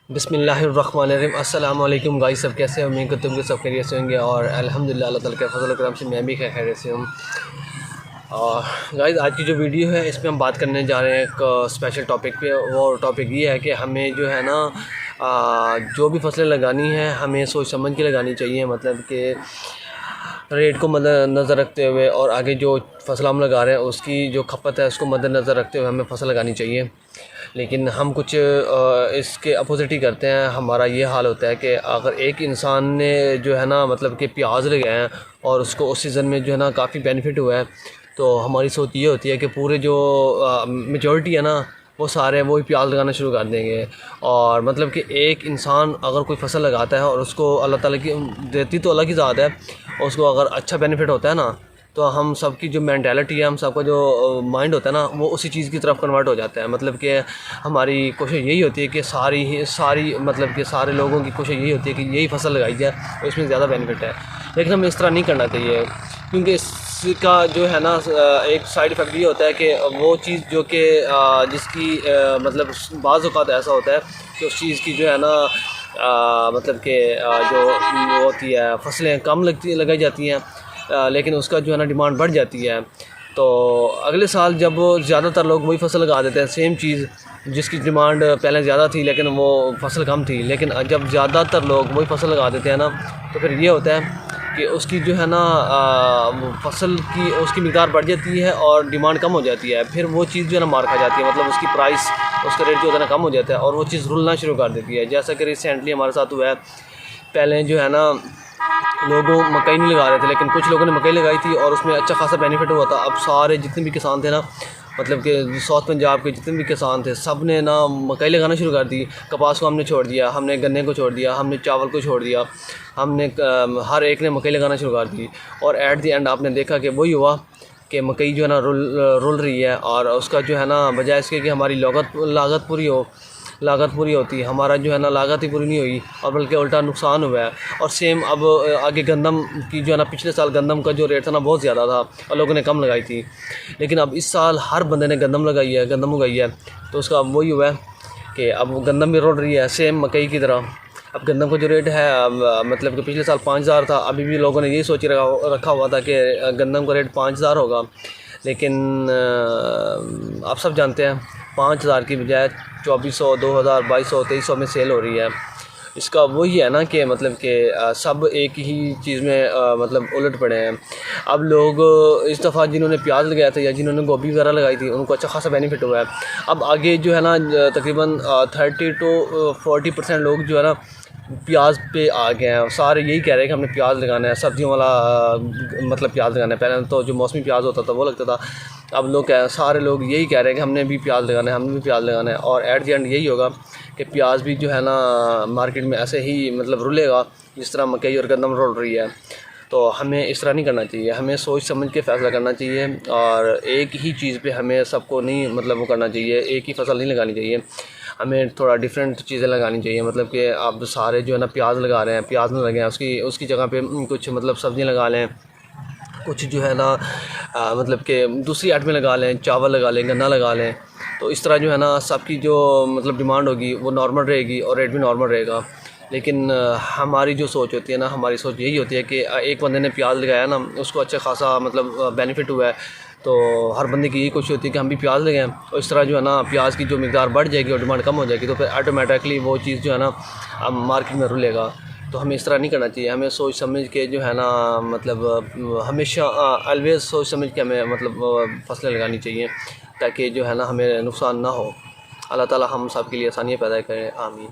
बिस्मिल्लाहिर्रहमानिर्रहीम। अस्सलाम वालेकुम गाइस, सब कैसे हैं? उम्मीद करता हूँ कि सब खैरियत से होंगे और अल्हम्दुलिल्लाह अल्लाह ताला के फजल करम से मैं भी खैरियत से हूँ। और गाइस, आज की जो वीडियो है इसमें हम बात करने जा रहे हैं एक स्पेशल टॉपिक पे। वो टॉपिक ये है कि हमें जो है ना जो भी फसलें लगानी है हमें सोच समझ के लगानी चाहिए। मतलब कि रेट को मद्देनज़र रखते हुए और आगे जो फसल हम लगा रहे हैं उसकी जो खपत है उसको मद्देनज़र रखते हुए हमें फसल लगानी चाहिए। लेकिन हम कुछ इसके अपोज़िट ही करते हैं। हमारा ये हाल होता है कि अगर एक इंसान ने जो है ना मतलब कि प्याज लगाए हैं और उसको उस सीज़न में जो है ना काफ़ी बेनिफिट हुआ है, तो हमारी सोच ये होती है कि पूरे जो मेजॉरिटी है ना वो सारे वही प्याज लगाना शुरू कर देंगे। और मतलब कि एक इंसान अगर कोई फसल लगाता है और उसको अल्लाह ताला की देती तो अलग ही ज़ात है, उसको अगर अच्छा बेनिफिट होता है ना, तो हम सब की जो मेंटालिटी है, हम सबका जो माइंड होता है ना, वो उसी चीज़ की तरफ कन्वर्ट हो जाता है। मतलब कि हमारी कोशिश यही होती है कि सारी मतलब कि सारे लोगों की कोशिश यही होती है कि यही फसल लगाई जाए और इसमें ज़्यादा बेनिफिट है। लेकिन हमें इस तरह नहीं करना चाहिए, क्योंकि इसका जो है ना एक साइड इफ़ेक्ट ये होता है कि वो चीज़ जो कि जिसकी मतलब बाज़ औक़ात ऐसा होता है कि उस चीज़ की जो है ना मतलब कि जो वो होती है फसलें कम लगाई जाती हैं, लेकिन उसका जो है ना डिमांड बढ़ जाती है। तो अगले साल जब ज़्यादातर लोग वही फसल लगा देते हैं, सेम चीज़ जिसकी डिमांड पहले ज़्यादा थी लेकिन वो फसल कम थी, लेकिन जब ज़्यादातर लोग वही फसल लगा देते हैं ना, तो फिर ये होता है कि उसकी जो है ना फसल की उसकी मिक़दार बढ़ जाती है और डिमांड कम हो जाती है। फिर वो चीज़ जो है ना मार खा जाती है, मतलब उसकी प्राइस, उसका रेट जो होता है ना कम हो जाता है और वो चीज़ रुलना शुरू कर देती है। जैसा कि रिसेंटली हमारे साथ हुआ है। पहले जो है ना लोगों मकई नहीं लगा रहे थे, लेकिन कुछ लोगों ने मकई लगाई थी और उसमें अच्छा खासा बेनिफिट हुआ था। अब सारे जितने भी किसान थे ना, मतलब कि साउथ पंजाब के जितने भी किसान थे, सब ने ना मकई लगाना शुरू कर दी। कपास को हमने छोड़ दिया, हमने गन्ने को छोड़ दिया, हमने चावल को छोड़ दिया, हमने हर एक ने मकई लगाना शुरू कर दी। और एट द एंड आपने देखा कि वही हुआ कि मकई जो है ना रुल रही है। और उसका जो है ना बजाय इसके कि हमारी लागत पूरी होती है, हमारा जो है ना लागत ही पूरी नहीं हुई और बल्कि उल्टा नुकसान हुआ है। और सेम अब आगे गंदम की जो है ना, पिछले साल गंदम का जो रेट था ना बहुत ज़्यादा था और लोगों ने कम लगाई थी, लेकिन अब इस साल हर बंदे ने गंदम उगाई है। तो उसका अब वही हुआ है कि अब गंदम भी रुल रही है सेम मकई की तरह। अब गंदम का जो रेट है मतलब कि पिछले साल 5,000 था, अभी भी लोगों ने यही सोच रखा हुआ था कि गंदम का रेट 5,000 होगा। लेकिन आप सब जानते हैं 5,000 की बजाय 2,400, 2,000, 2,200, 2,300 में सेल हो रही है। इसका वही है ना कि मतलब कि सब एक ही चीज़ में मतलब उलट पड़े हैं। अब लोग इस दफ़ा जिन्होंने प्याज लगाया था या जिन्होंने गोभी वगैरह लगाई थी, उनको अच्छा खासा बेनिफिट हुआ है। अब आगे जो है ना तकरीबन 30 to 40% लोग जो है ना प्याज पे आ गए हैं। सारे यही कह रहे हैं कि हमने प्याज लगाना है, सब्जियों वाला मतलब प्याज लगाना है। पहले तो जो मौसमी प्याज होता था वो लगता था, अब सारे लोग यही कह रहे हैं कि हमने भी प्याज लगाना है, हमने भी प्याज लगाना है। और एट द एंड यही होगा कि प्याज भी जो है ना मार्केट में ऐसे ही मतलब रुलेगा जिस तरह मकई और गंदम रुल रही है। तो हमें इस तरह नहीं करना चाहिए, हमें सोच समझ के फ़ैसला करना चाहिए। और एक ही चीज़ पे हमें सबको नहीं मतलब वो करना चाहिए, एक ही फसल नहीं लगानी चाहिए, हमें थोड़ा डिफरेंट चीज़ें लगानी चाहिए। मतलब कि आप सारे जो है ना प्याज लगा रहे हैं, प्याज ना लगाएं, उसकी जगह पे कुछ मतलब सब्ज़ियाँ लगा लें, कुछ जो है ना मतलब कि दूसरी आइटमें लगा लें, चावल लगा लें, गन्ना लगा लें। तो इस तरह जो है ना सबकी जो मतलब डिमांड होगी वो नॉर्मल रहेगी और रेट भी नॉर्मल रहेगा। लेकिन हमारी जो सोच होती है ना, हमारी सोच यही होती है कि एक बंदे ने प्याज लगाया ना, उसको अच्छा खासा मतलब बेनिफिट हुआ है, तो हर बंदे की यही कोशिश होती है कि हम भी प्याज लगाएं। और इस तरह जो है ना प्याज की जो मिक़दार बढ़ जाएगी और डिमांड कम हो जाएगी, तो फिर ऑटोमेटिकली वो चीज़ जो है ना अब मार्केट में रुलेगा। तो हमें इस तरह नहीं करना चाहिए, हमें सोच समझ के जो है ना मतलब हमेशा ऑलवेज़ सोच समझ के हमें मतलब फसलें लगानी चाहिए, ताकि जो है ना हमें नुकसान ना हो। अल्लाह ताला हम सब के लिए आसानियाँ पैदा करे, आमीन।